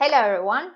Hello everyone.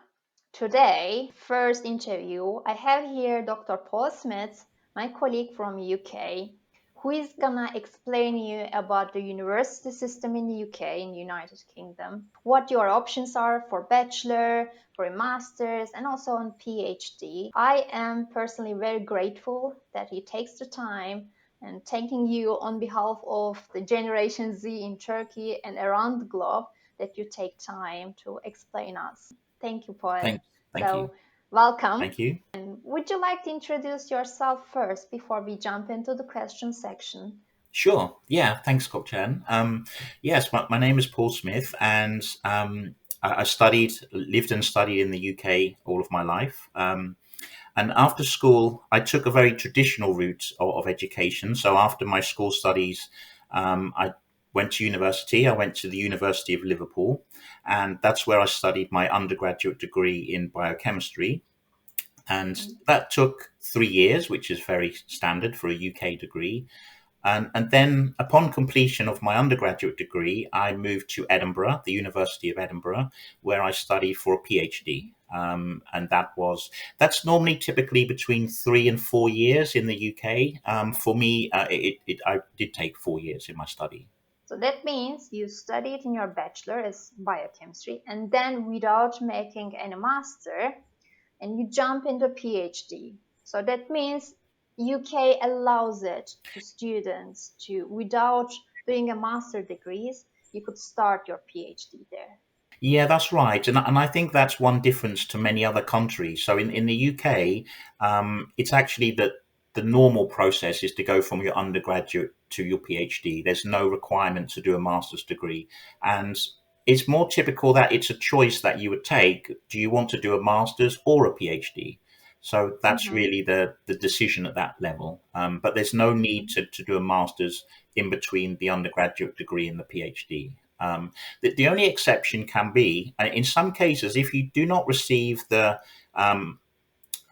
Today, first interview, I have here Dr. Paul Smith, my colleague from UK, who is gonna explain you about the university system in the UK, in the United Kingdom, what your options are for bachelor, for a master's, and also on PhD. I am personally very grateful that he takes the time and thanking you on behalf of the Generation Z in Turkey and around the globe that you take time to explain us. Thank you, Paul. Thank you. So, welcome. Thank you. And would you like to introduce yourself first before we jump into the question section? Sure. Yeah. Thanks, Gökçehan. Yes, my name is Paul Smith, and I lived and studied in the UK all of my life. And after school, I took a very traditional route of education. So after my school studies, I went to university. I went to the University of Liverpool, and that's where I studied my undergraduate degree in biochemistry. And that took 3 years, which is very standard for a UK degree. And then, upon completion of my undergraduate degree, I moved to Edinburgh, the University of Edinburgh, where I studied for a PhD. And that's normally typically between 3 and 4 years in the UK. For me, I did take 4 years in my study. So that means you studied in your bachelor as biochemistry and then without making any master and you jump into PhD. So that means UK allows it to students to without doing a master degrees, you could start your PhD there. Yeah, that's right. And I think that's one difference to many other countries. So in the UK, it's actually that the normal process is to go from your undergraduate to your PhD. There's no requirement to do a master's degree. And it's more typical that it's a choice that you would take. Do you want to do a master's or a PhD? So that's Mm-hmm. really the decision at that level. But there's no need to do a master's in between the undergraduate degree and the PhD. The only exception can be, in some cases, if you do not receive the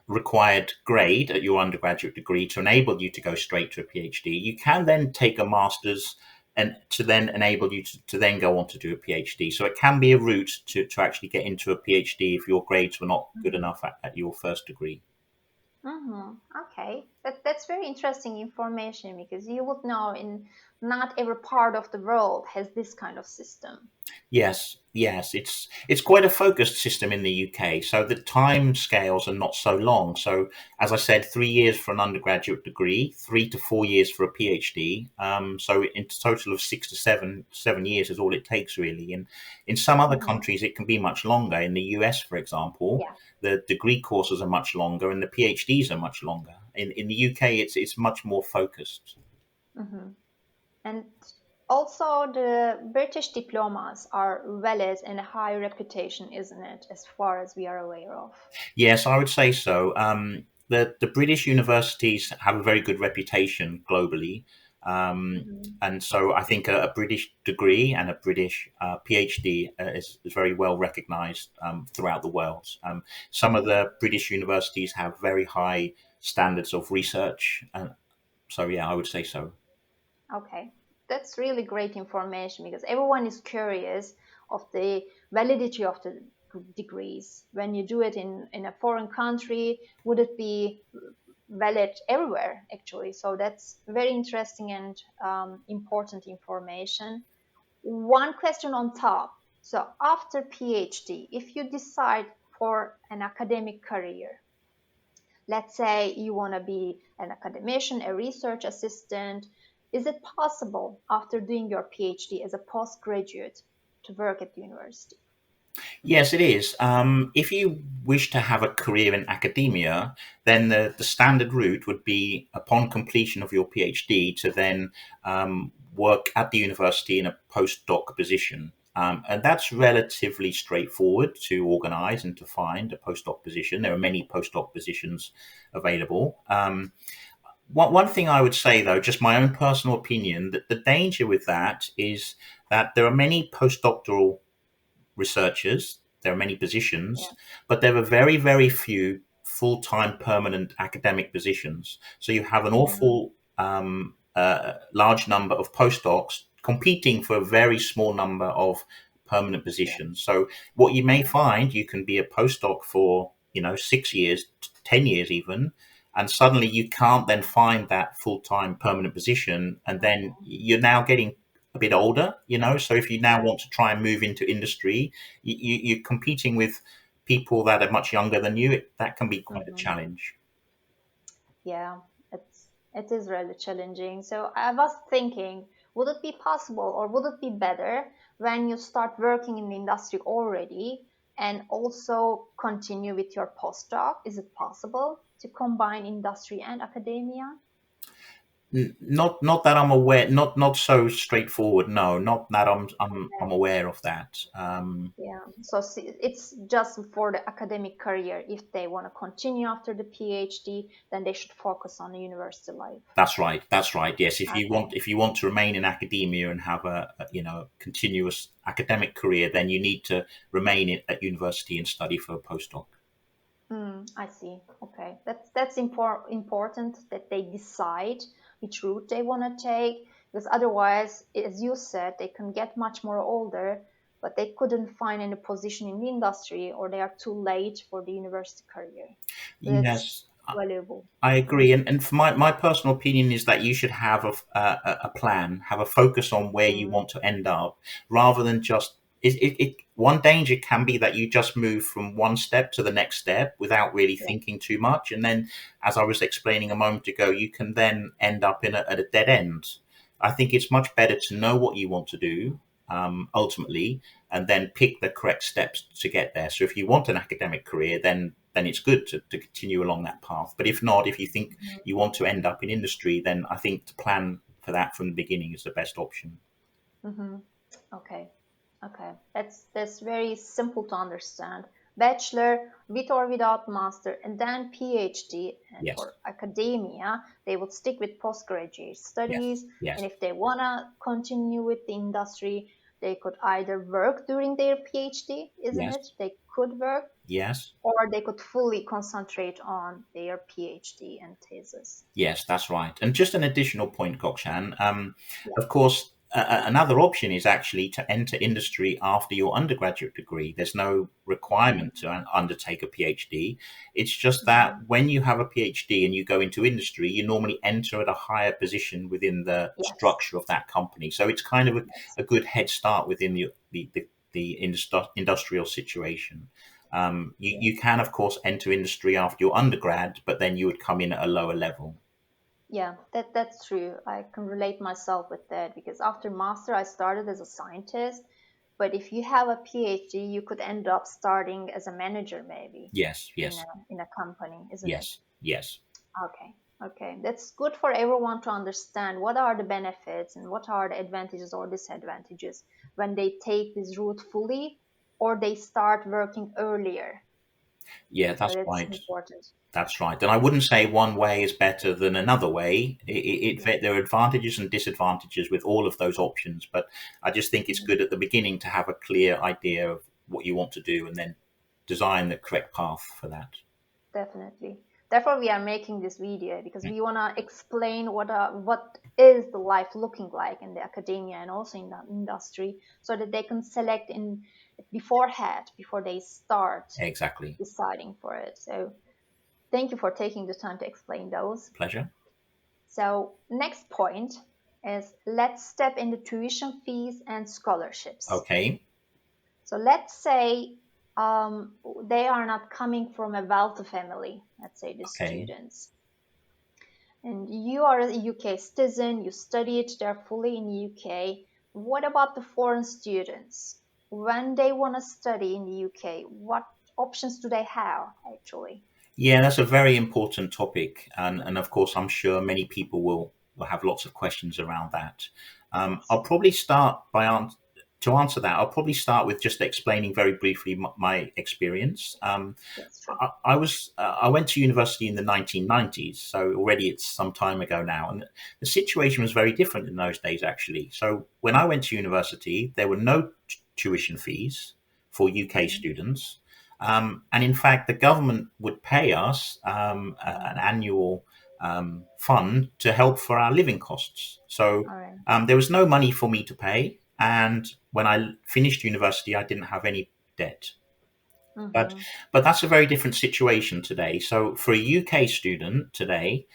required grade at your undergraduate degree to enable you to go straight to a PhD, you can then take a master's and to then enable you to then go on to do a PhD. So it can be a route to actually get into a PhD if your grades were not good enough at your first degree. Mm-hmm. Okay, that's very interesting information because you would know in not every part of the world has this kind of system. Yes, it's quite a focused system in the UK. So the time scales are not so long. So as I said, 3 years for an undergraduate degree, 3 to 4 years for a PhD. So in total of 6 to 7 years is all it takes really. And in some other Mm-hmm. countries, it can be much longer. In the US, for example, Yeah. the degree courses are much longer and the PhDs are much longer. In the UK, it's much more focused. Mm-hmm. And also the British diplomas are valid and a high reputation, isn't it, as far as we are aware of? Yes, I would say so. The British universities have a very good reputation globally, Mm-hmm. and so I think a British degree and a British PhD is very well recognised throughout the world. Some of Mm-hmm. the British universities have very high standards of research, and so yeah, I would say so. Okay, that's really great information because everyone is curious of the validity of the degrees. When you do it in a foreign country, would it be valid everywhere actually? So that's very interesting and important information. One question on top. So after PhD, if you decide for an academic career, let's say you want to be an academician, a research assistant, is it possible after doing your PhD as a postgraduate to work at the university? Yes, it is. If you wish to have a career in academia, then the standard route would be upon completion of your PhD to then work at the university in a postdoc position. And that's relatively straightforward to organize and to find a postdoc position. There are many postdoc positions available. One thing I would say, though, just my own personal opinion, that the danger with that is that there are many postdoctoral researchers. There are many Yeah. positions, but there are very, very few full time permanent academic positions. So you have an Mm-hmm. awful large number of postdocs competing for a very small number of permanent Yeah. positions. So what you may Yeah. find, you can be a postdoc for 6 years, 10 years even, and suddenly you can't then find that full-time permanent position, and then Okay. you're now getting a bit older. So if you now Yeah. want to try and move into industry, you're competing with people that are much younger than you. That can be quite a Hmm. challenge. Yeah, it is really challenging. So I was thinking, would it be possible or would it be better when you start working in the industry already and also continue with your postdoc? Is it possible to combine industry and academia? Not that I'm aware. Not so straightforward. No, not that I'm Okay. aware of that. Yeah, so it's just for the academic career. If they want to continue after the PhD, then they should focus on the university life. That's right. That's right. Yes, if you Okay. want if you want to remain in academia and have a continuous academic career, then you need to remain at university and study for a postdoc. I see. Okay, that's important that they decide which route they want to take, because otherwise, as you said, they can get much more older, but they couldn't find any position in the industry, or they are too late for the university career. So that's Yes, valuable. I Hmm. agree. And for my personal opinion is that you should have a plan, have a focus on where you Hmm. want to end up, rather than just one danger can be that you just move from one step to the next step without really Yeah. thinking too much. And then, as I was explaining a moment ago, you can then end up at a dead end. I think it's much better to know what you want to do, ultimately, and then pick the correct steps to get there. So if you want an academic career, then it's good to continue along that path. But if not, if you think you want to end up in industry, then I think to plan for that from the beginning is the best option. Hmm. Okay. Okay. That's very simple to understand. Bachelor with or without master, and then PhD. And Yes, for academia, they would stick with postgraduate yes, studies. And yes, if they wanna continue with the industry, they could either work during their PhD, isn't yes, it? They could work, yes, or they could fully concentrate on their PhD and thesis. yes, that's right. And just an additional point, Gokshan. Yeah. Of course, another option is actually to enter industry after your undergraduate degree. There's no requirement to undertake a PhD. It's just that Mhm. when you have a PhD and you go into industry, you normally enter at a higher position within the Yes. structure of that company. So it's kind of Yes. a good head start within the industrial situation. Yeah. You can, of course, enter industry after your undergrad, but then you would come in at a lower level. Yeah, that's true. I can relate myself with that because after master I started as a scientist, but if you have a PhD, you could end up starting as a manager maybe Yes, in yes, a company, isn't it? yes, yes. Okay. Okay. That's good for everyone to understand what are the benefits and what are the advantages or disadvantages when they take this route fully or they start working earlier. Yeah, So that's that's right. important. That's right. And I wouldn't say one way is better than another way. Yeah. There are advantages and disadvantages with all of those options. But I just think it's Mhm. good at the beginning to have a clear idea of what you want to do and then design the correct path for that. Definitely. Therefore, we are making this video because we want to explain what is the life looking like in the academia and also in the industry, so that they can select in beforehand before they start Exactly. deciding for it. So, thank you for taking the time to explain those. Pleasure. So, next point is let's step into tuition fees and scholarships. Okay. So let's say they are not coming from a wealthy family, let's say the Okay. students, and you are a UK citizen, you studied there fully in the UK. What about the foreign students? When they want to study in the UK, what options do they have actually? Yeah, that's a very important topic, and of course, I'm sure many people will have lots of questions around that. Yes, I'll probably start to answer that. I'll probably start with just explaining very briefly my experience. yes, true. I went to university in the 1990s, so already it's some time ago now, and the situation was very different in those days actually. So when I went to university, there were no tuition fees for UK Mm-hmm. students. And in fact, the government would pay us an Mm-hmm. annual fund to help for our living costs. So All right. there was no money for me to pay, and when I finished university, I didn't have any debt. But Mm-hmm. but that's a very different situation today. So for a UK student today,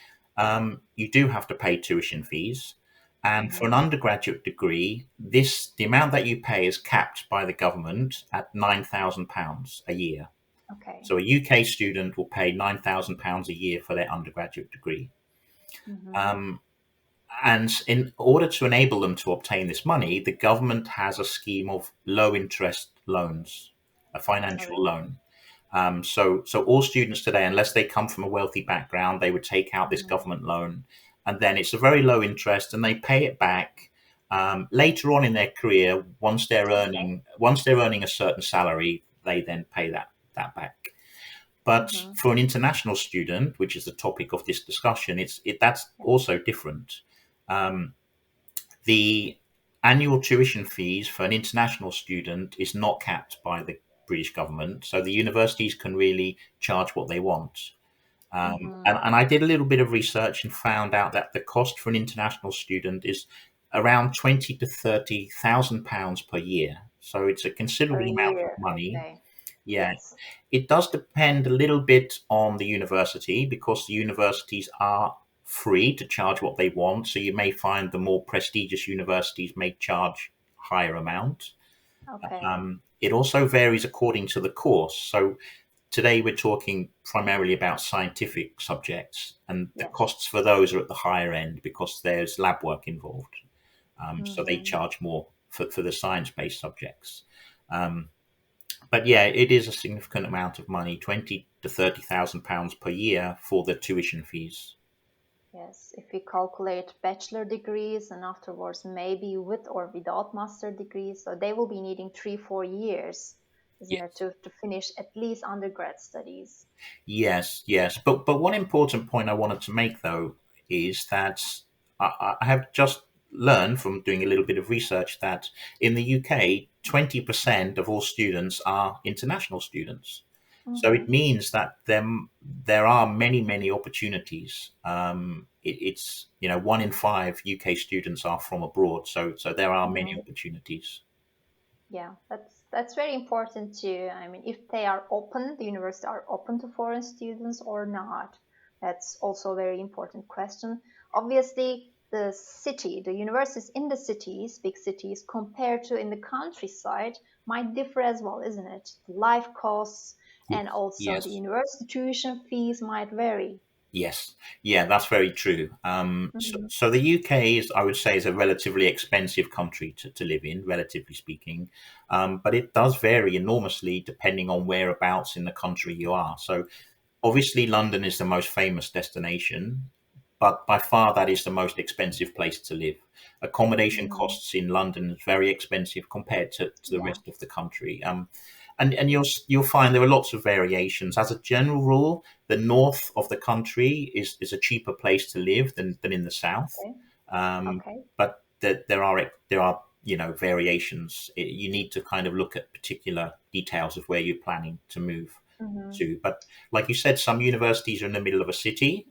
you do have to pay tuition fees, and for Mm-hmm. an undergraduate degree, the amount that you pay is capped by the government at £9,000 a year. Okay. So a UK student will pay £9,000 a year for their undergraduate degree. Mm-hmm. Um, and in order to enable them to obtain this money, the government has a scheme of low interest loans, a Oh, financial really? loan. So all students today, unless they come from a wealthy background, they would take out this Mm-hmm. government loan, and then it's a very low interest, and they pay it back later on in their career. Okay. Once they're earning a certain salary, they then pay that back. But Mm-hmm. for an international student, which is the topic of this discussion, that's Yeah. also different. Um, the annual tuition fees for an international student is not capped by the British government, so the universities can really charge what they want. Mm-hmm. And I did a little bit of research and found out that the cost for an international student is around 20 to 30,000 pounds per year. So it's a Per considerable amount of year. money. Okay. Yeah, Yes. it does depend a little bit on the university because the universities are free to charge what they want. So you may find the more prestigious universities may charge higher amount. Okay. It also varies according to the course. So today we're talking primarily about scientific subjects, and the Yes. costs for those are at the higher end because there's lab work involved. So they Mm-hmm. charge more for the science-based subjects. Um, but yeah, it is a significant amount of money, 20 to 30,000 pounds per year for the tuition fees. Yes. If we calculate bachelor degrees and afterwards maybe with or without master degrees, so they will be needing 3, 4 years, isn't it, Yes, to finish at least undergrad studies? yes. But one important point I wanted to make though is that I have just learned from doing a little bit of research that in the UK, 20% of all students are international students. So Mm-hmm. it means that there are many opportunities. It's 1 in 5 UK students are from abroad, so there are many Mm-hmm. opportunities. Yeah, that's very important too. I mean, if they are open, the universities are open to foreign students or not. That's also a very important question. Obviously, the universities in the cities, big cities, compared to in the countryside, might differ as well, isn't it? The life costs and also the Yes. university tuition fees might vary. Yes, yeah, that's very true. Hmm. So the UK is, I would say, is a relatively expensive country to live in, relatively speaking, but it does vary enormously depending on whereabouts in the country you are. So obviously, London is the most famous destination, but by far that is the most expensive place to live. Accommodation Hmm. costs in London is very expensive compared to the Yeah. rest of the country. And you'll find there are lots of variations. As a general rule, the north of the country is a cheaper place to live than in the south. Okay. Um, Okay. but there are variations. You need to kind of look at particular details of where you're planning to move Hmm. to. But like you said, some universities are in the middle of a city.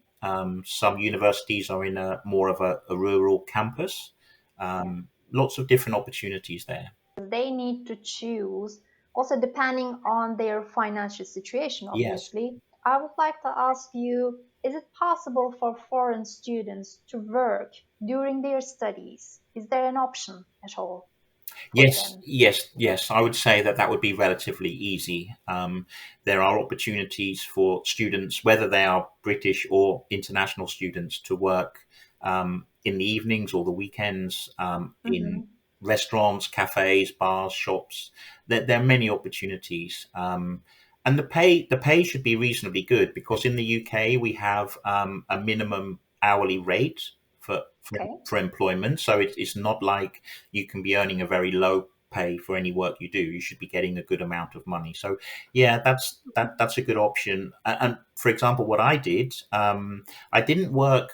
Some universities are in a more of a rural campus. Yeah. Lots of different opportunities there. They need to choose, also depending on their financial situation, Yes. obviously. I would like to ask you, is it possible for foreign students to work during their studies? Is there an option at all for Yes, them? yes. I would say that would be relatively easy. There are opportunities for students, whether they are British or international students, to work in the evenings or the weekends in Hmm. restaurants, cafes, bars, shops. There are many opportunities, and the pay should be reasonably good because in the UK we have a minimum hourly rate for for, Okay. for employment. So it's not like you can be earning a very low pay for any work you do. You should be getting a good amount of money. So yeah, that's a good option. And for example, what I did, I didn't work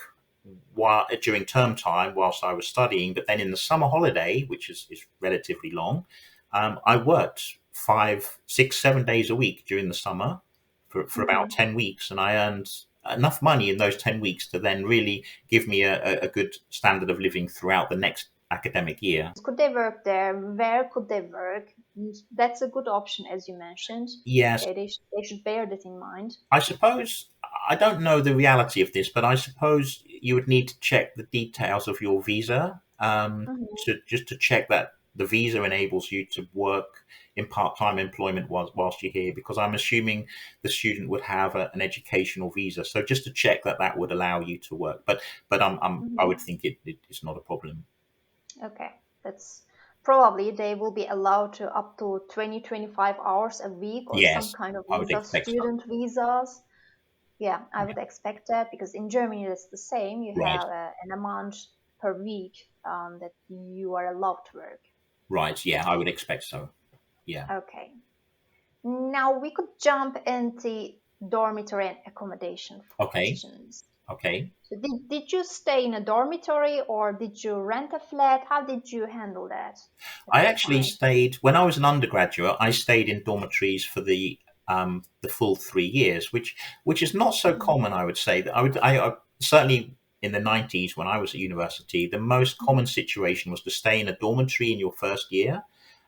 during term time whilst I was studying, but then in the summer holiday, which is relatively long, I worked 5, 6, 7 days a week during the summer for about Hmm. 10 weeks, and I earned enough money in those 10 weeks to then really give me a good standard of living throughout the next academic year. Could they work there? Where could they work? That's a good option, as you mentioned. Yes, Okay, they should bear that in mind. I suppose I don't know the reality of this, but I suppose you would need to check the details of your visa, Hmm. just to check that the visa enables you to work in part-time employment whilst you're here. Because I'm assuming the student would have an educational visa, so just to check that that would allow you to work. But I would Hmm. think it's not a problem. Okay, that's probably they will be allowed to up to 20, 25 hours a week or some Yes, kind of I would visa, expect so. student visas. Yeah, I Yeah. would expect that because in Germany it's the same. You Right, have an amount per week that you are allowed to work. right. Yeah, I would expect so. Yeah. Okay. Now we could jump into dormitory and accommodation Okay. questions. Okay. So did you stay in a dormitory or did you rent a flat? How did you handle that at I that actually time? stayed when I was an undergraduate. I stayed in dormitories for the full 3 years, which is not so Hmm. common. I would say that I certainly in the 90s when I was at university, the most common Hmm. situation was to stay in a dormitory in your first year,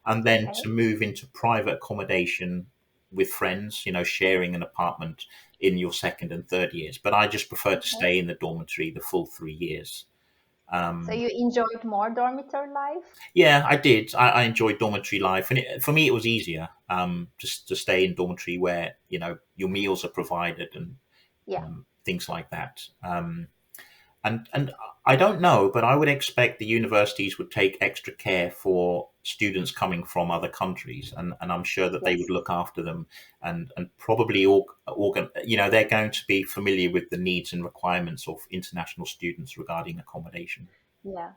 and then Okay. to move into private accommodation with friends. Sharing an apartment in your second and third years. But I just preferred to Okay. stay in the dormitory the full 3 years. So Um, you enjoyed more dormitory life? Yeah, I did. I enjoyed dormitory life, and for me, it was easier just to stay in dormitory where your meals are provided and Yeah. things like that. And I don't know, but I would expect the universities would take extra care for students coming from other countries, and I'm sure that they would Yes. look after them and probably organ. They're going to be familiar with the needs and requirements of international students regarding accommodation. Yeah.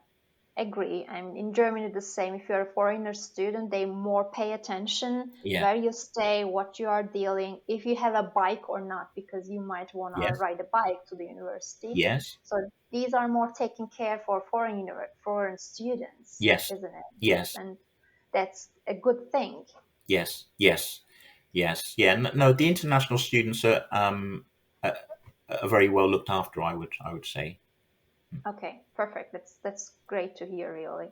Agree. And in Germany, the same. If you're a foreigner student, they more pay attention Yeah. where you stay, what you are dealing, if you have a bike or not, because you might want to Yes. ride a bike to the university. Yes. So these are more taken care for foreign students, Yes. isn't it? Yes. And that's a good thing. Yes, yes, yes, yeah. No, the international students are, are very well looked after. I would say. Okay, perfect. That's great to hear, really.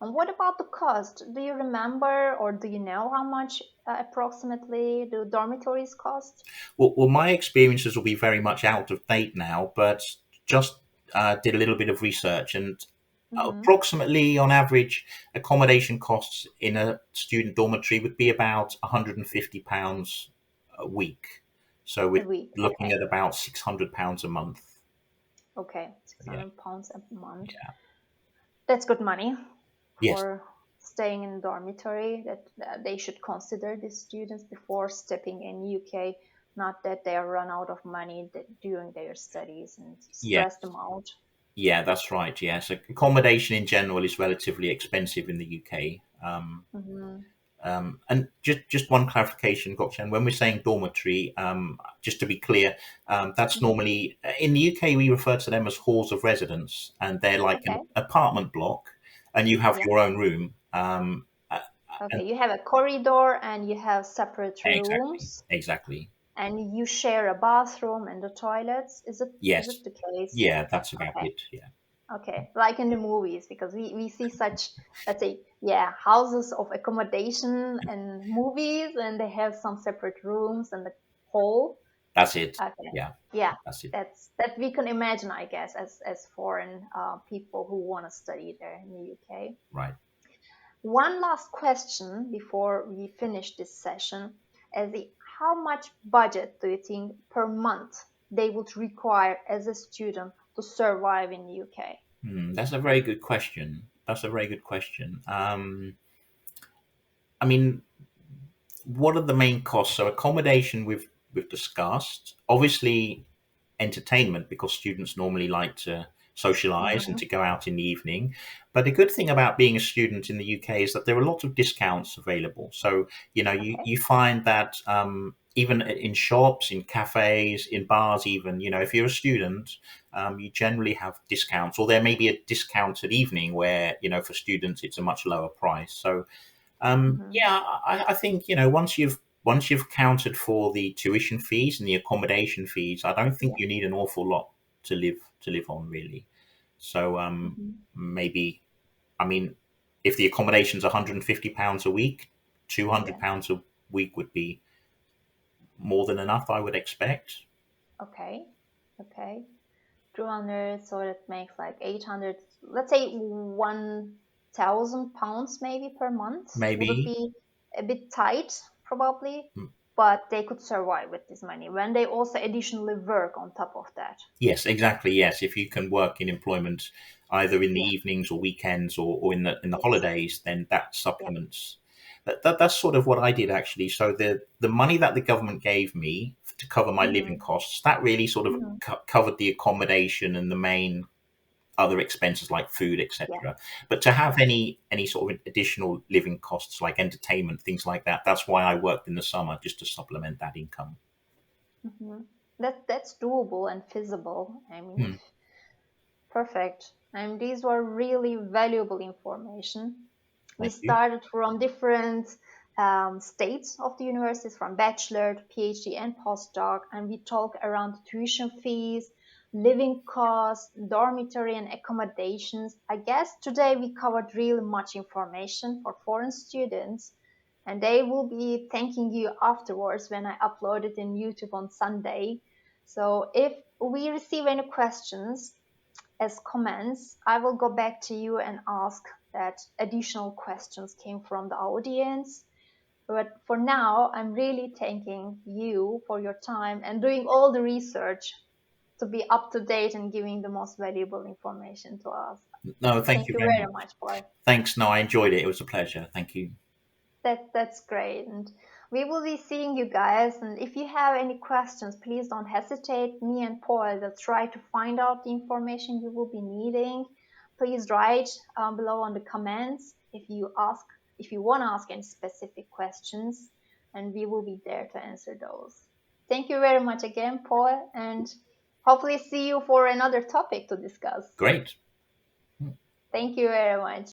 And what about the cost? Do you remember or do you know how much approximately do dormitories cost? Well, my experiences will be very much out of date now, but just did a little bit of research, and Mm-hmm. approximately on average, accommodation costs in a student dormitory would be about £150 a week. So A we're week. looking Okay. at about £600 a month. Okay. Yeah. 600 pounds a month. Yeah. That's good money Yes. for staying in dormitory. That they should consider these students before stepping in UK. Not that they are run out of money during their studies and Yeah. stress them out. Yeah, that's right. Yeah, so accommodation in general is relatively expensive in the UK. Hmm. And just one clarification, Gökçehan, when we're saying dormitory, just to be clear, that's Hmm. normally in the UK we refer to them as halls of residence, and they're like an Okay. apartment block, and you have Yeah. your own room. And Okay. You have a corridor and you have separate exactly, rooms exactly. and you share a bathroom and the toilets. Is Yes, it the case? yeah, that's about Okay. it. Yeah, Okay, like in the movies, because we see such, let's say, yeah, houses of accommodation and movies, and they have some separate rooms and the hall. that's it. Okay, Yeah, yeah, that's it. that we can imagine, I guess, as foreign people who want to study there in the UK. Right. One last question before we finish this session is how much budget do you think per month they would require as a student to survive in the UK? That's a very good question. That's a very good question. I mean, what are the main costs? So accommodation we've discussed. Obviously, entertainment because students normally like to socialize and Hmm. to go out in the evening. But the good thing about being a student in the UK is that there are lots of discounts available. So Okay. you find that even in shops, in cafes, in bars, even if you're a student, you generally have discounts, or there may be a discounted evening where for students it's a much lower price. So Hmm. yeah, I think once you've counted for the tuition fees and the accommodation fees, I don't think Yeah. you need an awful lot to live on really. So Hmm. maybe I mean, if the accommodation's £150 a week, Yeah. £200 a week would be more than enough, I would expect. Okay. Okay. 200, so that makes like 800, let's say 1,000 pounds maybe per month. Would it Maybe. be a bit tight? Probably. But they could survive with this money when they also additionally work on top of that. Yes, exactly. Yes, if you can work in employment either in the Yeah. evenings or weekends, or in the Yes. holidays, then that Yeah. supplements. That's sort of what I did actually. So the money that the government gave me to cover my living Hmm. costs, that really sort of Hmm. covered the accommodation and the main other expenses like food, Yeah. etc. But to have Yeah. any sort of additional living costs like entertainment, things like that, that's why I worked in the summer, just to supplement that income. Hmm. That's doable and feasible. I mean, if Hmm, perfect. And these were really valuable information. We thank you. started from different states of the universities, from bachelor to PhD and postdoc, and we talk around tuition fees, living costs, dormitory and accommodations. I guess today we covered really much information for foreign students, and they will be thanking you afterwards when I upload it in YouTube on Sunday. So if we receive any questions as comments, I will go back to you and ask that additional questions came from the audience. But for now, I'm really thanking you for your time and doing all the research to be up to date and giving the most valuable information to us. No, thank Thank you you very very much. much, Paul. Thanks. No, I enjoyed it. It was a pleasure. Thank you. That's great. And we will be seeing you guys. And if you have any questions, please don't hesitate. Me and Paul will try to find out the information you will be needing. Please write below on the comments if you want to ask any specific questions, and we will be there to answer those. Thank you very much again, Paul, and hopefully see you for another topic to discuss. Great. Thank you very much.